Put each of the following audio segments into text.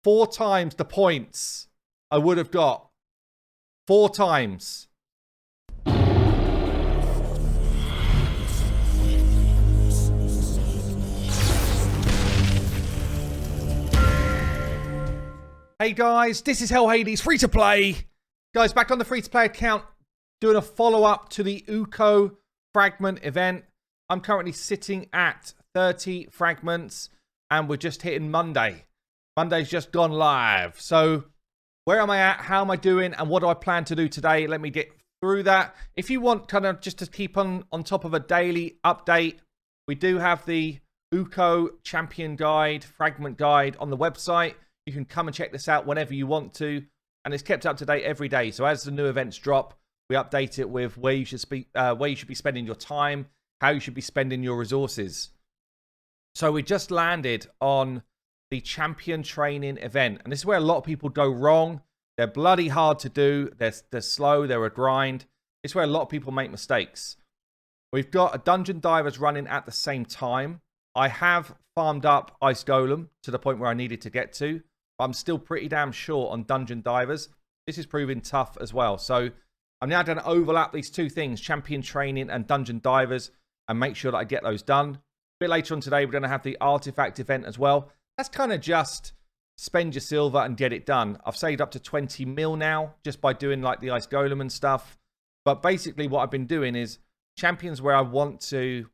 4 times the points I would have got. 4 times. Hey guys, this is Hell Hades, free to play. Guys, back on the free to play account, doing a follow-up to the Uko fragment event. I'm currently sitting at 30 fragments and we're just hitting Monday. Monday's just gone live. So where am I at? How am I doing? And what do I plan to do today? Let me get through that. If you want kind of just to keep on top of a daily update, we do have the Uko champion guide, fragment guide on the website. You can come and check this out whenever you want to. And it's kept up to date every day. So as the new events drop, we update it with where you should be spending your time, how you should be spending your resources. So we just landed on the champion training event. And this is where a lot of people go wrong. They're bloody hard to do. They're slow. They're a grind. It's where a lot of people make mistakes. We've got a dungeon divers running at the same time. I have farmed up Ice Golem to the point where I needed to get to. I'm still pretty damn short on dungeon divers. This is proving tough as well. So I'm now going to overlap these two things, champion training and dungeon divers, and make sure that I get those done. A bit later on today, we're going to have the artifact event as well. That's kind of just spend your silver and get it done. I've saved up to 20 mil now just by doing like the Ice Golem and stuff. But basically what I've been doing is champions where I want to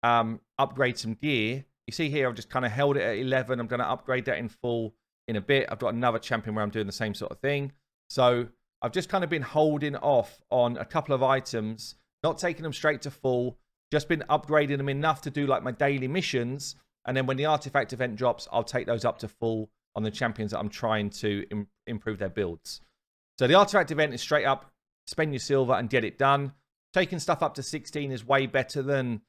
upgrade some gear. You see here, I've just kind of held it at 11. I'm going to upgrade that in full in a bit. I've got another champion where I'm doing the same sort of thing. So I've just kind of been holding off on a couple of items, not taking them straight to full, just been upgrading them enough to do like my daily missions. And then when the artifact event drops, I'll take those up to full on the champions that I'm trying to improve their builds. So the artifact event is straight up, spend your silver and get it done. Taking stuff up to 16 is way better than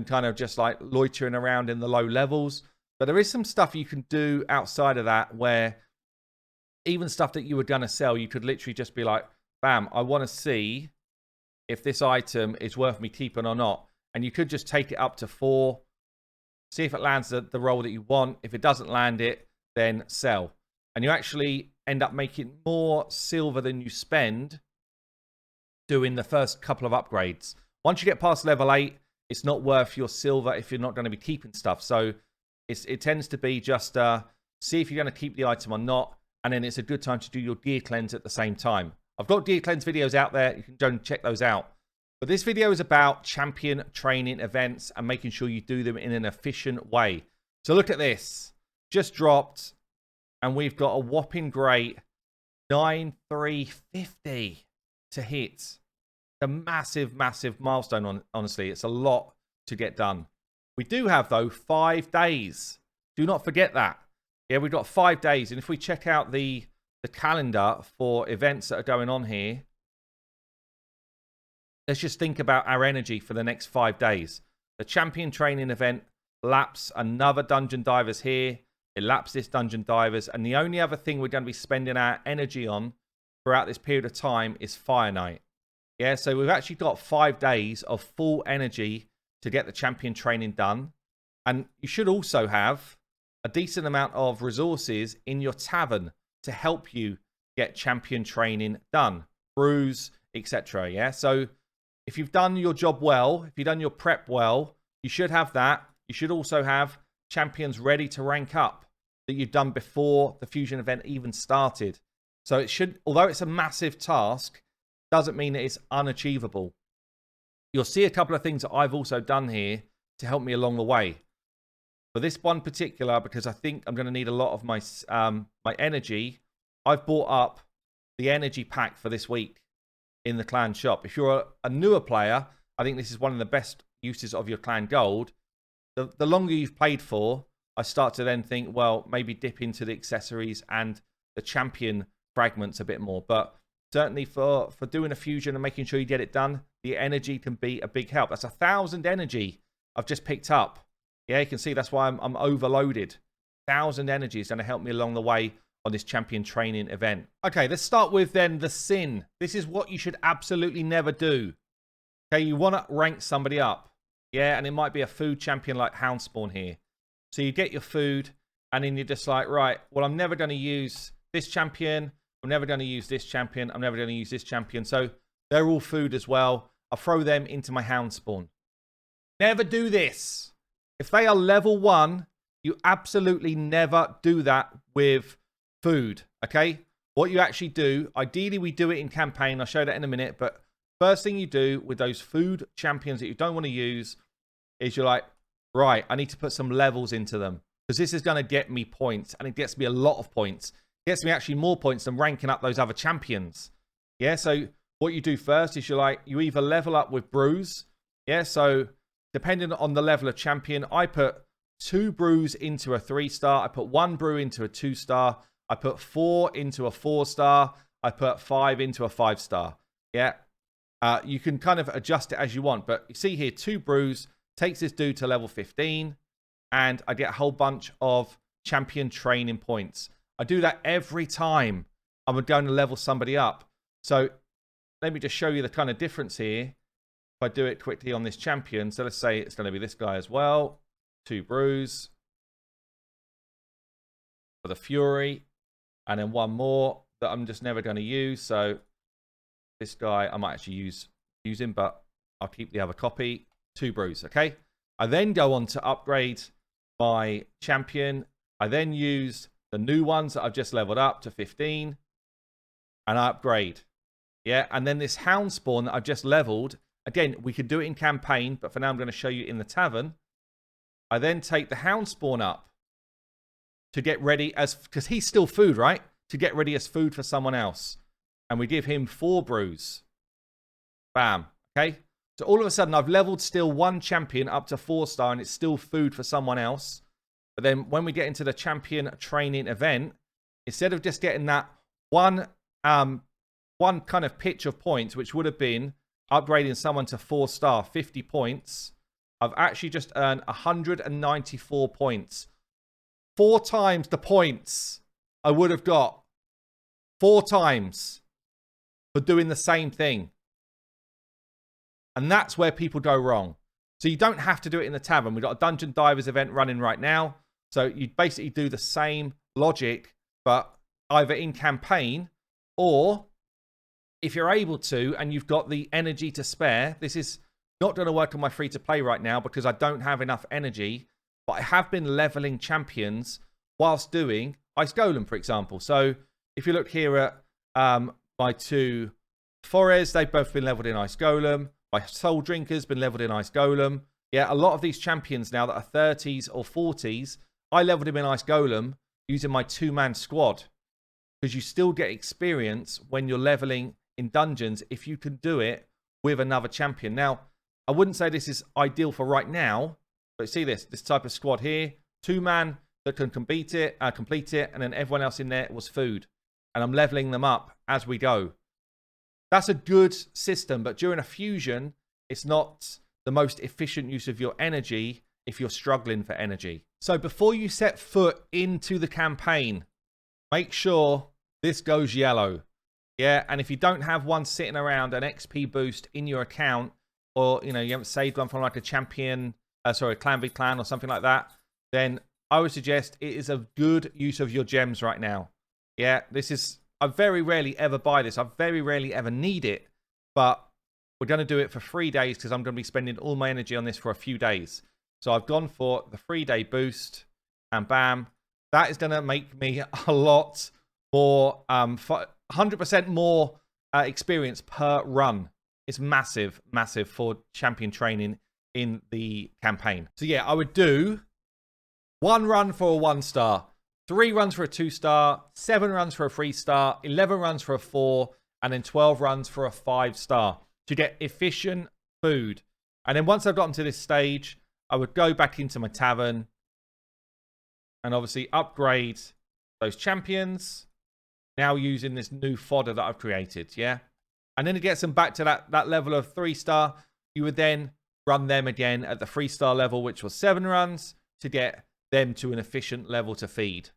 kind of just like loitering around in the low levels. But there is some stuff you can do outside of that where even stuff that you were going to sell, you could literally just be like, bam, I want to see if this item is worth me keeping or not. And you could just take it up to 4, see if it lands the role that you want. If it doesn't land it, then sell. And you actually end up making more silver than you spend doing the first couple of upgrades. Once you get past level 8, it's not worth your silver if you're not going to be keeping stuff. So it tends to be just see if you're going to keep the item or not. And then it's a good time to do your gear cleanse at the same time. I've got gear cleanse videos out there. You can go and check those out. But this video is about champion training events and making sure you do them in an efficient way. So look at this. Just dropped. And we've got a whopping great 9,350 to hit. A massive, massive milestone, honestly. It's a lot to get done. We do have, though, 5 days. Do not forget that. Yeah, we've got 5 days. And if we check out the calendar for events that are going on here, let's just think about our energy for the next 5 days. The champion training event laps another dungeon divers here. It laps this dungeon divers. And the only other thing we're going to be spending our energy on throughout this period of time is Fire Night. Yeah, so we've actually got 5 days of full energy to get the champion training done. And you should also have a decent amount of resources in your tavern to help you get champion training done. Brews, etc. Yeah, so if you've done your job well, if you've done your prep well, you should have that. You should also have champions ready to rank up that you've done before the fusion event even started. So it should, although it's a massive task, doesn't mean that it's unachievable. You'll see a couple of things that I've also done here to help me along the way. For this one particular, because I think I'm going to need a lot of my my energy, I've bought up the energy pack for this week in the clan shop. If you're a newer player, I think this is one of the best uses of your clan gold. The longer you've played for, I start to then think, well, maybe dip into the accessories and the champion fragments a bit more. But certainly for doing a fusion and making sure you get it done, the energy can be a big help. That's 1,000 energy I've just picked up. Yeah, you can see that's why I'm overloaded. 1,000 energy is going to help me along the way on this champion training event. Okay, let's start with then the sin. This is what you should absolutely never do. Okay, you want to rank somebody up. Yeah, and it might be a food champion like Houndspawn here. So you get your food, And then you're just like, right, well, I'm never going to use this champion. I'm never going to use this champion. I'm never going to use this champion. So they're all food as well. I'll throw them into my hound spawn. Never do this. If they are level 1, you absolutely never do that with food, okay? What you actually do, ideally we do it in campaign. I'll show that in a minute. But first thing you do with those food champions that you don't want to use is you're like, right, I need to put some levels into them. Because this is going to get me points. And it gets me a lot of points. It gets me actually more points than ranking up those other champions. Yeah, so what you do first is you either level up with brews. Yeah, so depending on the level of champion, I put 2 brews into a 3-star. I put 1 brew into a 2-star. I put 4 into a 4-star. I put 5 into a 5-star. Yeah, you can kind of adjust it as you want. But you see here, 2 brews takes this dude to level 15. And I get a whole bunch of champion training points. I do that every time I'm going to level somebody up. So let me just show you the kind of difference here. If I do it quickly on this champion. So let's say it's going to be this guy as well. 2 brews for the Fury. And then 1 more that I'm just never going to use. So this guy, I might actually use him, but I'll keep the other copy. 2 brews, okay? I then go on to upgrade my champion. I then use the new ones that I've just leveled up to 15 and I upgrade. Yeah, and then this hound spawn that I've just leveled, again, we could do it in campaign, but for now I'm going to show you in the tavern. I then take the hound spawn up to get ready as, because he's still food, right? To get ready as food for someone else. And we give him 4 brews. Bam. Okay. So all of a sudden, I've leveled still 1 champion up to 4-star, and it's still food for someone else. But then when we get into the champion training event, instead of just getting that one kind of pitch of points, which would have been upgrading someone to 4-star, 50 points, I've actually just earned 194 points. 4 times the points I would have got. 4 times for doing the same thing. And that's where people go wrong. So you don't have to do it in the tavern. We've got a Dungeon Divers event running right now. So you basically do the same logic, but either in campaign or if you're able to and you've got the energy to spare. This is not going to work on my free-to-play right now because I don't have enough energy. But I have been leveling champions whilst doing Ice Golem, for example. So if you look here at my 2 Forez, they've both been leveled in Ice Golem. My Soul Drinker's been leveled in Ice Golem. Yeah, a lot of these champions now that are 30s or 40s, I leveled him in Ice Golem using my 2-man squad. Because you still get experience when you're leveling in dungeons if you can do it with another champion. Now, I wouldn't say this is ideal for right now, but see this type of squad here, 2-man that can complete it, and then everyone else in there was food. And I'm leveling them up as we go. That's a good system, but during a fusion, it's not the most efficient use of your energy if you're struggling for energy. So before you set foot into the campaign, make sure this goes yellow. Yeah, and if you don't have one sitting around, an XP boost in your account, or you haven't saved one from like a champion, Clan v Clan or something like that, then I would suggest it is a good use of your gems right now. Yeah, I very rarely ever buy this. I very rarely ever need it, but we're going to do it for 3 days because I'm going to be spending all my energy on this for a few days. So I've gone for the 3-day boost, and bam, that is going to make me a lot more, 100% more experience per run. It's massive, massive for champion training in the campaign. So yeah, I would do 1 run for a 1-star. 3 runs for a 2-star, 7 runs for a 3-star, 11 runs for a 4, and then 12 runs for a 5-star to get efficient food. And then once I've gotten to this stage, I would go back into my tavern and obviously upgrade those champions, now using this new fodder that I've created, yeah? And then it gets them back to that level of 3-star. You would then run them again at the 3-star level, which was 7 runs, to get them to an efficient level to feed.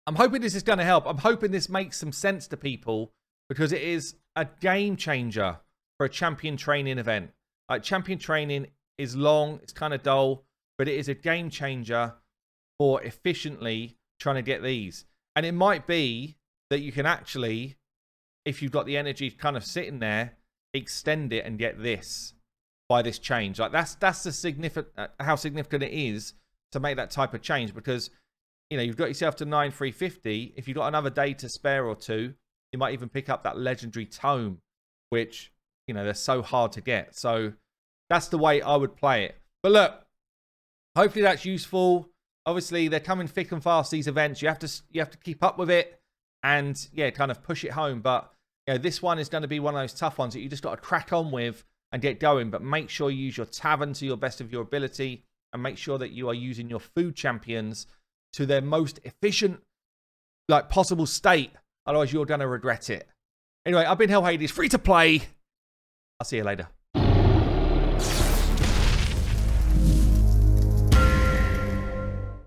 I'm hoping this is going to help. I'm hoping this makes some sense to people because it is a game changer for a champion training event. Like champion training is long, it's kind of dull, but it is a game changer for efficiently trying to get these. And it might be that you can actually, if you've got the energy kind of sitting there, extend it and get this by this change. Like that's the significant how significant it is to make that type of change, because you've got yourself to 9,350. If you've got another day to spare or two, you might even pick up that legendary tome, which they're so hard to get. So that's the way I would play it. But look, hopefully that's useful. Obviously they're coming thick and fast, these events. You have to keep up with it and kind of push it home. But this one is going to be one of those tough ones that you just got to crack on with and get going. But make sure you use your tavern to your best of your ability, and make sure that you are using your food champions to their most efficient possible state. Otherwise you're going to regret it. Anyway, I've been Hell Hades, free to play. I'll see you later.